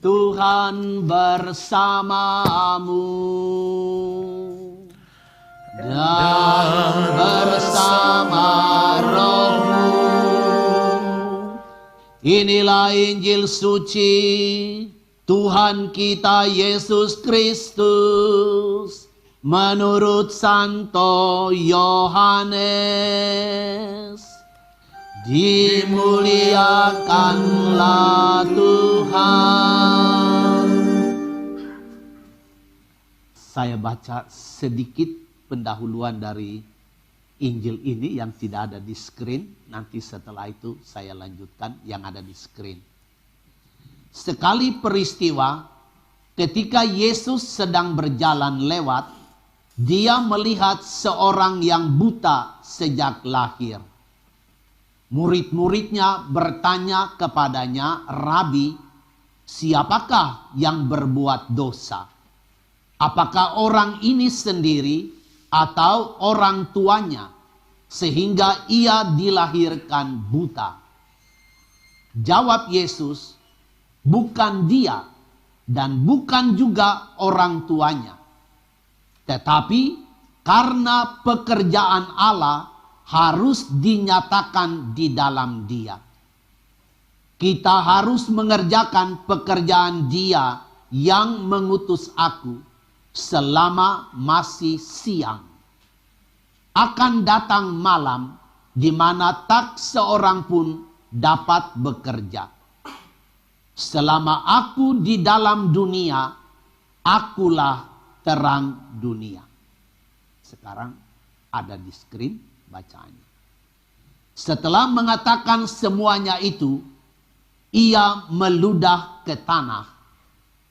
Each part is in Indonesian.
Tuhan bersamamu dan bersama rohmu. Inilah Injil suci Tuhan kita Yesus Kristus menurut Santo Yohanes. Dimuliakanlah Tuhan. Saya baca sedikit pendahuluan dari Injil ini yang tidak ada di screen. Nanti setelah itu saya lanjutkan yang ada di screen. Sekali peristiwa ketika Yesus sedang berjalan lewat, dia melihat seorang yang buta sejak lahir. Murid-muridnya bertanya kepadanya, "Rabi, siapakah yang berbuat dosa? Apakah orang ini sendiri atau orang tuanya sehingga ia dilahirkan buta?" Jawab Yesus, "Bukan dia dan bukan juga orang tuanya. Tetapi karena pekerjaan Allah harus dinyatakan di dalam dia. Kita harus mengerjakan pekerjaan Dia yang mengutus aku selama masih siang. Akan datang malam di mana tak seorang pun dapat bekerja. Selama aku di dalam dunia, akulah terang dunia." Sekarang ada di screen bacaannya. Setelah mengatakan semuanya itu, ia meludah ke tanah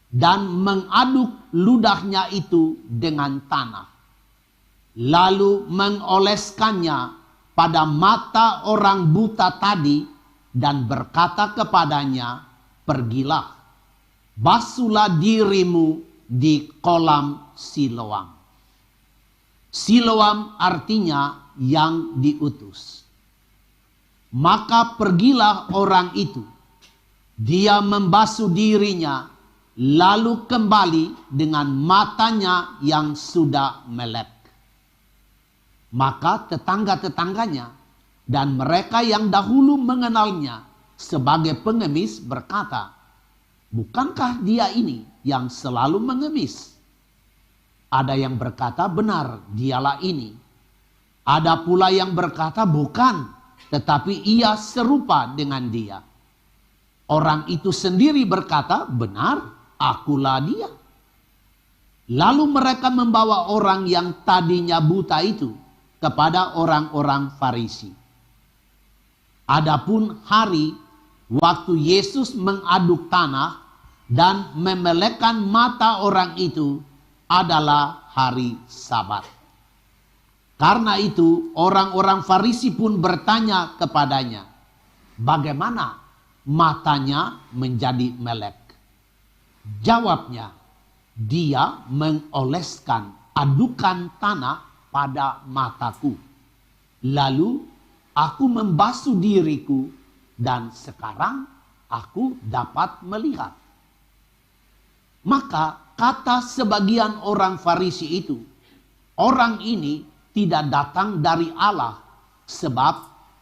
dan mengaduk ludahnya itu dengan tanah. Lalu mengoleskannya pada mata orang buta tadi dan berkata kepadanya, "Pergilah, basuhlah dirimu di kolam Siloam." Siloam artinya yang diutus. Maka pergilah orang itu. Dia membasuh dirinya, lalu kembali dengan matanya yang sudah melek. Maka tetangga-tetangganya dan mereka yang dahulu mengenalnya sebagai pengemis berkata, "Bukankah dia ini yang selalu mengemis?" Ada yang berkata, "Benar, dialah ini." Ada pula yang berkata, "Bukan, tetapi ia serupa dengan dia." Orang itu sendiri berkata, "Benar, akulah dia." Lalu mereka membawa orang yang tadinya buta itu kepada orang-orang Farisi. Adapun hari waktu Yesus mengaduk tanah dan memelekkan mata orang itu adalah hari Sabat. Karena itu orang-orang Farisi pun bertanya kepadanya, "Bagaimana matanya menjadi melek?" Jawabnya, "Dia mengoleskan adukan tanah pada mataku. Lalu aku membasuh diriku dan sekarang aku dapat melihat." Maka kata sebagian orang Farisi itu, "Orang ini tidak datang dari Allah, sebab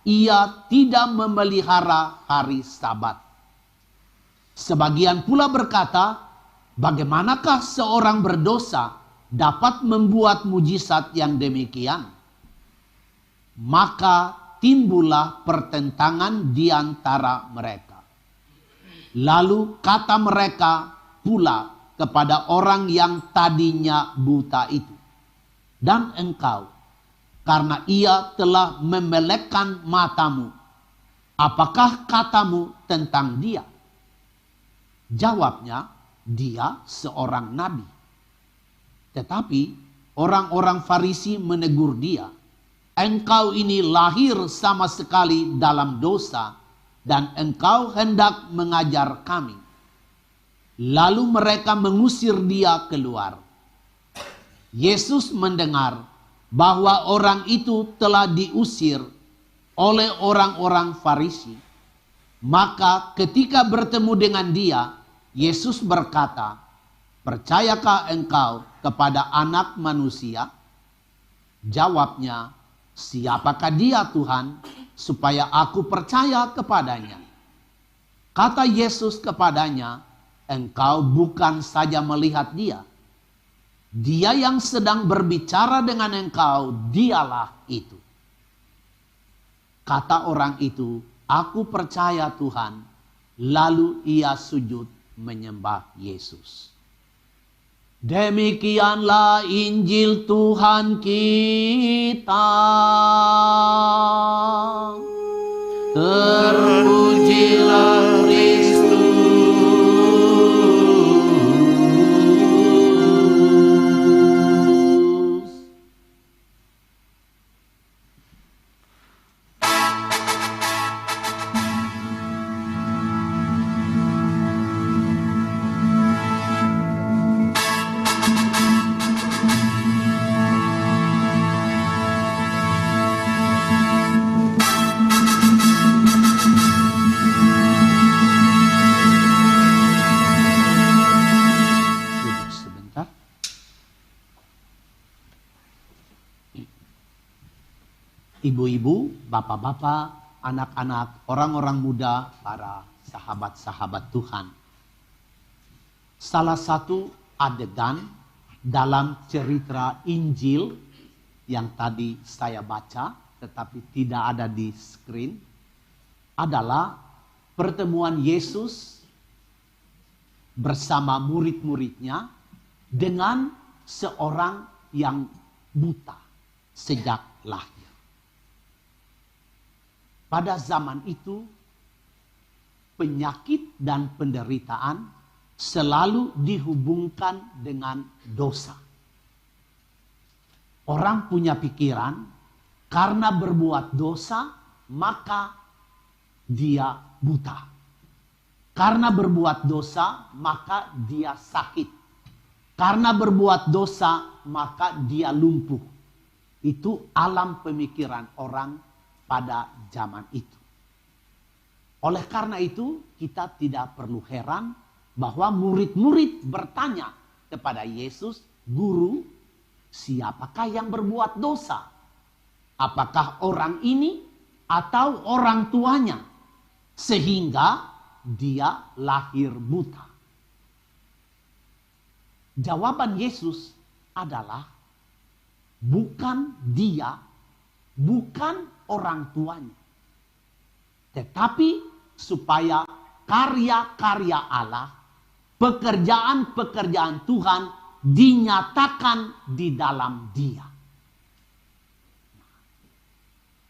ia tidak memelihara hari Sabat." Sebagian pula berkata, "Bagaimanakah seorang berdosa dapat membuat mujizat yang demikian?" Maka timbullah pertentangan di antara mereka. Lalu kata mereka pula kepada orang yang tadinya buta itu, "Dan engkau, karena ia telah memelekkan matamu, apakah katamu tentang dia?" Jawabnya, "Dia seorang nabi." Tetapi orang-orang Farisi menegur dia, "Engkau ini lahir sama sekali dalam dosa, dan engkau hendak mengajar kami." Lalu mereka mengusir dia keluar. Yesus mendengar bahwa orang itu telah diusir oleh orang-orang Farisi. Maka ketika bertemu dengan dia, Yesus berkata, "Percayakah engkau kepada Anak Manusia?" Jawabnya, "Siapakah dia Tuhan, supaya aku percaya kepadanya?" Kata Yesus kepadanya, "Engkau bukan saja melihat dia. Dia yang sedang berbicara dengan engkau, dialah itu." Kata orang itu, "Aku percaya Tuhan." Lalu ia sujud menyembah Yesus. Demikianlah Injil Tuhan kita. Terpujilah Kristus. Duduk sebentar. Ibu-ibu, bapak-bapak, anak-anak, orang-orang muda, para sahabat-sahabat Tuhan. Salah satu adegan dalam cerita Injil yang tadi saya baca, tetapi tidak ada di screen, adalah pertemuan Yesus bersama murid-muridnya dengan seorang yang buta sejak lahir. Pada zaman itu, penyakit dan penderitaan selalu dihubungkan dengan dosa. Orang punya pikiran, karena berbuat dosa, maka dia buta. Karena berbuat dosa, maka dia sakit. Karena berbuat dosa, maka dia lumpuh. Itu alam pemikiran orang pada zaman itu. Oleh karena itu, kita tidak perlu heran bahwa murid-murid bertanya kepada Yesus, "Guru, siapakah yang berbuat dosa? Apakah orang ini atau orang tuanya, sehingga dia lahir buta?" Jawaban Yesus adalah bukan dia, bukan orang tuanya, tetapi supaya karya-karya Allah, pekerjaan-pekerjaan Tuhan dinyatakan di dalam dia.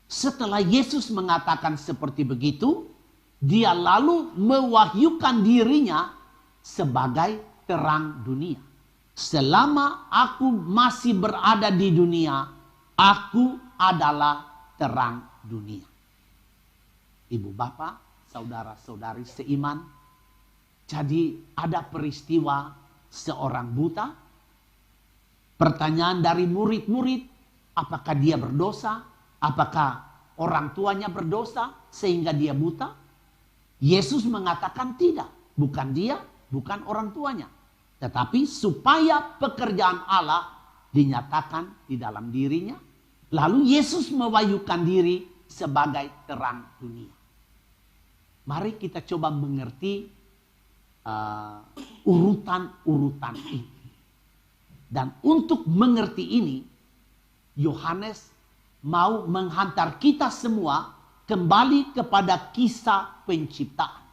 Setelah Yesus mengatakan seperti begitu, dia lalu mewahyukan dirinya sebagai terang dunia. "Selama aku masih berada di dunia, aku adalah terang dunia." Ibu bapak, saudara-saudari seiman, jadi ada peristiwa seorang buta. Pertanyaan dari murid-murid, apakah dia berdosa? Apakah orang tuanya berdosa sehingga dia buta? Yesus mengatakan tidak, bukan dia, bukan orang tuanya. Tetapi supaya pekerjaan Allah dinyatakan di dalam dirinya, lalu Yesus mewahyukan diri sebagai terang dunia. Mari kita coba mengerti urutan-urutan ini. Dan untuk mengerti ini, Yohanes mau menghantar kita semua kembali kepada kisah penciptaan.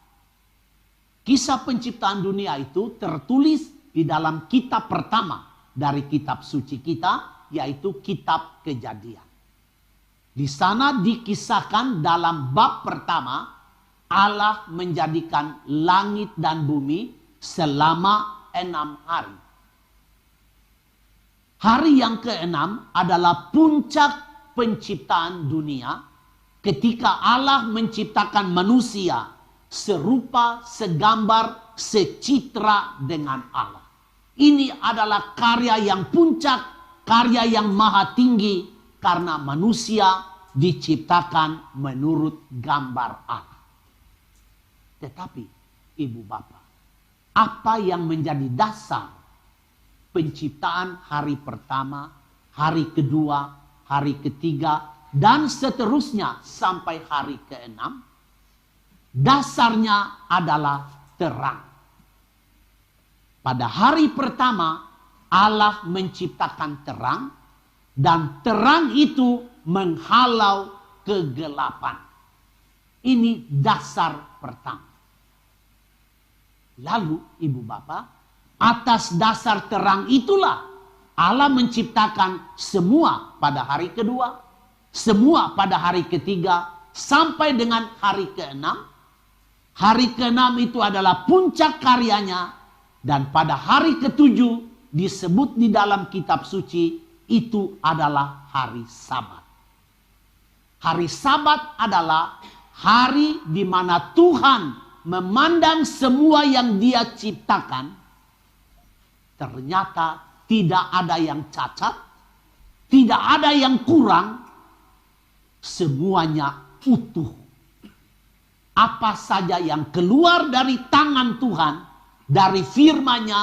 Kisah penciptaan dunia itu tertulis di dalam kitab pertama dari kitab suci kita, yaitu kitab Kejadian. Di sana dikisahkan dalam bab pertama, Allah menjadikan langit dan bumi selama 6 hari. Hari yang ke-6 adalah puncak penciptaan dunia, ketika Allah menciptakan manusia serupa, segambar, secitra dengan Allah. Ini adalah karya yang puncak, karya yang maha tinggi, karena manusia diciptakan menurut gambar Allah. Tetapi, ibu bapak, apa yang menjadi dasar penciptaan hari pertama, hari kedua, hari ketiga, dan seterusnya sampai hari keenam. Dasarnya adalah terang. Pada hari pertama Allah menciptakan terang, dan terang itu menghalau kegelapan. Ini dasar pertama. Lalu ibu bapak, atas dasar terang itulah Allah menciptakan semua pada hari kedua, semua pada hari ketiga, sampai dengan hari keenam. Hari keenam itu adalah puncak karyanya, dan pada hari ketujuh disebut di dalam kitab suci itu adalah hari Sabat. Hari Sabat adalah hari di mana Tuhan memandang semua yang Dia ciptakan, ternyata tidak ada yang cacat, tidak ada yang kurang, semuanya utuh. Apa saja yang keluar dari tangan Tuhan, dari firman-Nya,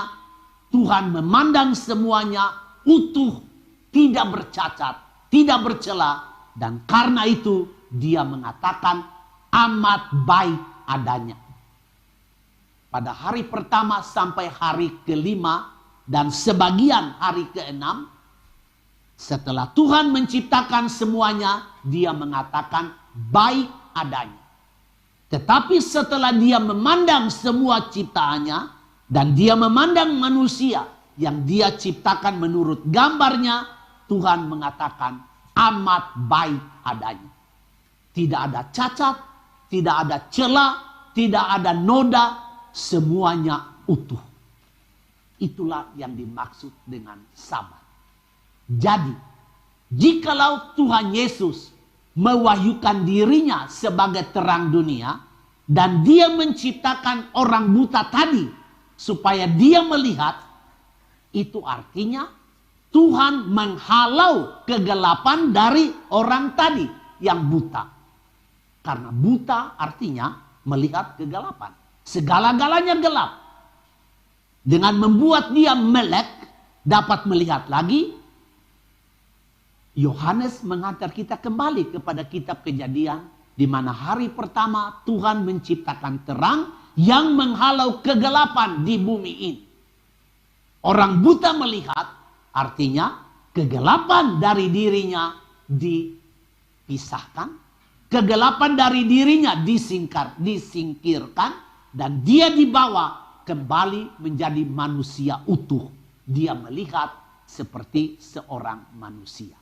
Tuhan memandang semuanya utuh, tidak bercacat, tidak bercela, dan karena itu Dia mengatakan amat baik adanya. Pada hari pertama sampai hari kelima dan sebagian hari keenam, setelah Tuhan menciptakan semuanya, Dia mengatakan baik adanya. Tetapi setelah Dia memandang semua ciptaannya, dan Dia memandang manusia yang Dia ciptakan menurut gambarnya, Tuhan mengatakan amat baik adanya. Tidak ada cacat, tidak ada celah, tidak ada noda, semuanya utuh. Itulah yang dimaksud dengan Sabat. Jadi, jikalau Tuhan Yesus mewahyukan dirinya sebagai terang dunia, dan Dia menciptakan orang buta tadi supaya dia melihat, itu artinya Tuhan menghalau kegelapan dari orang tadi yang buta. Karena buta artinya melihat kegelapan. Segala-galanya gelap. Dengan membuat dia melek, dapat melihat lagi. Yohanes mengantar kita kembali kepada kitab Kejadian, di mana hari pertama Tuhan menciptakan terang yang menghalau kegelapan di bumi ini. Orang buta melihat, artinya kegelapan dari dirinya dipisahkan, kegelapan dari dirinya disingkirkan, dan dia dibawa kembali menjadi manusia utuh. Dia melihat seperti seorang manusia.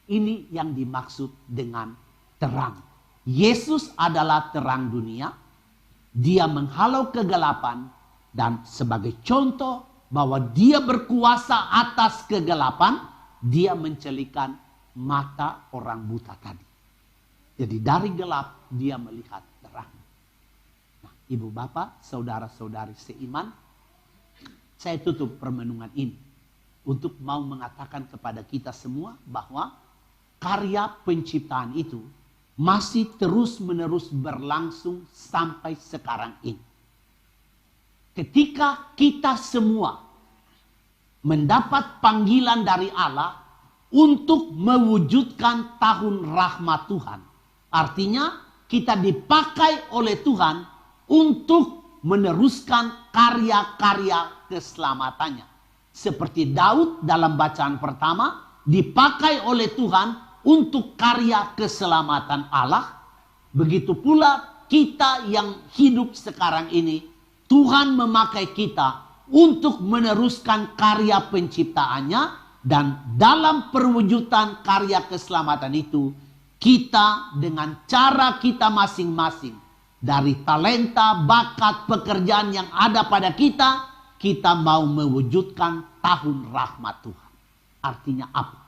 Ini yang dimaksud dengan terang. Yesus adalah terang dunia. Dia menghalau kegelapan, dan sebagai contoh bahwa Dia berkuasa atas kegelapan, Dia mencelikan mata orang buta tadi. Jadi dari gelap dia melihat terang. Nah, ibu bapak, saudara-saudari seiman, saya tutup permenungan ini untuk mau mengatakan kepada kita semua bahwa karya penciptaan itu masih terus-menerus berlangsung sampai sekarang ini. Ketika kita semua mendapat panggilan dari Allah untuk mewujudkan tahun rahmat Tuhan. Artinya kita dipakai oleh Tuhan untuk meneruskan karya-karya keselamatannya. Seperti Daud dalam bacaan pertama dipakai oleh Tuhan untuk karya keselamatan Allah. Begitu pula kita yang hidup sekarang ini, Tuhan memakai kita untuk meneruskan karya penciptaannya. Dan dalam perwujudan karya keselamatan itu, kita dengan cara kita masing-masing, dari talenta, bakat, pekerjaan yang ada pada kita, kita mau mewujudkan tahun rahmat Tuhan. Artinya apa?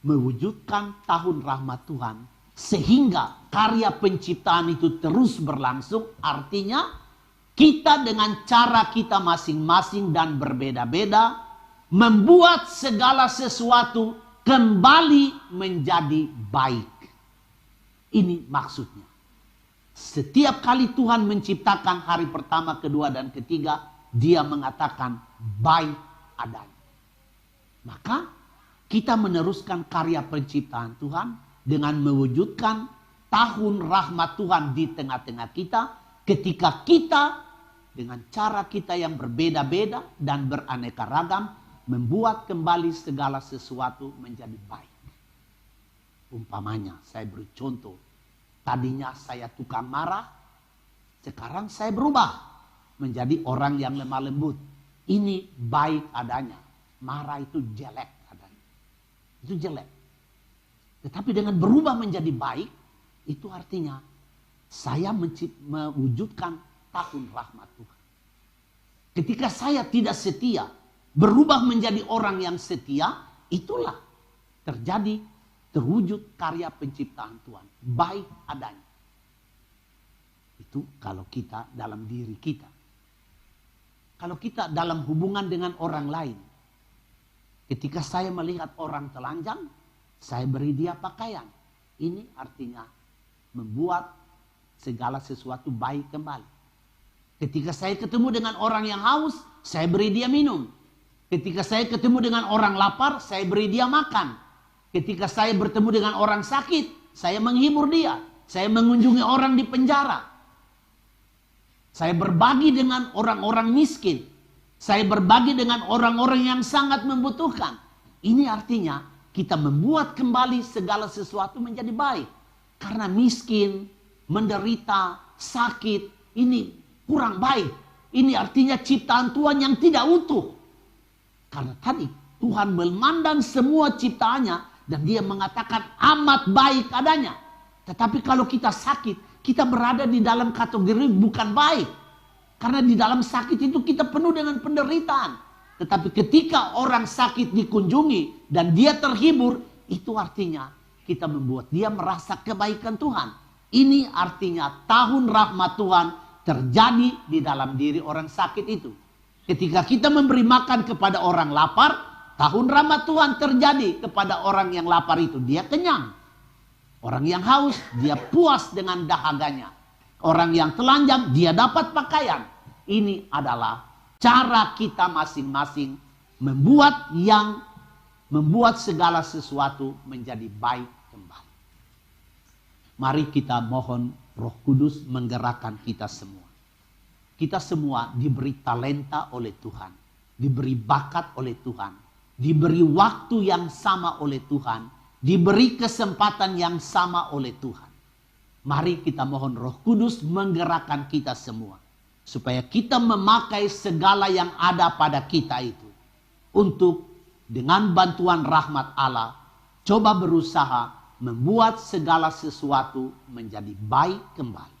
Mewujudkan tahun rahmat Tuhan sehingga karya penciptaan itu terus berlangsung. Artinya kita dengan cara kita masing-masing dan berbeda-beda membuat segala sesuatu kembali menjadi baik. Ini maksudnya. Setiap kali Tuhan menciptakan hari pertama, kedua, dan ketiga, dia mengatakan baik adanya. Maka kita meneruskan karya penciptaan Tuhan dengan mewujudkan tahun rahmat Tuhan di tengah-tengah kita, ketika kita dengan cara kita yang berbeda-beda dan beraneka ragam membuat kembali segala sesuatu menjadi baik. Umpamanya, saya beri contoh. Tadinya saya tukang marah, sekarang saya berubah menjadi orang yang lemah lembut. Ini baik adanya. Marah itu jelek adanya. Itu jelek. Tetapi dengan berubah menjadi baik, itu artinya saya mewujudkan tahun rahmat Tuhan. Ketika saya tidak setia, berubah menjadi orang yang setia, itulah terwujud karya penciptaan Tuhan. Baik adanya. Itu kalau kita dalam diri kita. Kalau kita dalam hubungan dengan orang lain. Ketika saya melihat orang telanjang, saya beri dia pakaian. Ini artinya membuat segala sesuatu baik kembali. Ketika saya ketemu dengan orang yang haus, saya beri dia minum. Ketika saya ketemu dengan orang lapar, saya beri dia makan. Ketika saya bertemu dengan orang sakit, saya menghibur dia. Saya mengunjungi orang di penjara. Saya berbagi dengan orang-orang miskin. Saya berbagi dengan orang-orang yang sangat membutuhkan. Ini artinya kita membuat kembali segala sesuatu menjadi baik. Karena miskin, menderita, sakit, ini kurang baik. Ini artinya ciptaan Tuhan yang tidak utuh. Karena tadi Tuhan memandang semua ciptaannya dan dia mengatakan amat baik adanya. Tetapi kalau kita sakit, kita berada di dalam kategori bukan baik. Karena di dalam sakit itu kita penuh dengan penderitaan. Tetapi ketika orang sakit dikunjungi dan dia terhibur, itu artinya kita membuat dia merasa kebaikan Tuhan. Ini artinya tahun rahmat Tuhan terjadi di dalam diri orang sakit itu. Ketika kita memberi makan kepada orang lapar, tahun rahmat Tuhan terjadi kepada orang yang lapar itu. Dia kenyang. Orang yang haus, dia puas dengan dahaganya. Orang yang telanjang, dia dapat pakaian. Ini adalah cara kita masing-masing membuat segala sesuatu menjadi baik kembali. Mari kita mohon Roh Kudus menggerakkan kita semua. Kita semua diberi talenta oleh Tuhan. Diberi bakat oleh Tuhan. Diberi waktu yang sama oleh Tuhan. Diberi kesempatan yang sama oleh Tuhan. Mari kita mohon Roh Kudus menggerakkan kita semua. Supaya kita memakai segala yang ada pada kita itu. Untuk dengan bantuan rahmat Allah. Coba berusaha membuat segala sesuatu menjadi baik kembali.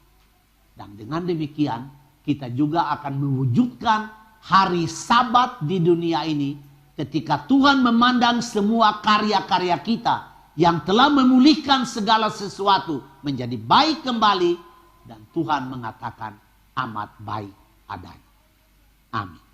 Dan dengan demikian kita juga akan mewujudkan hari Sabat di dunia ini. Ketika Tuhan memandang semua karya-karya kita yang telah memulihkan segala sesuatu menjadi baik kembali. Dan Tuhan mengatakan amat baik adanya. Amin.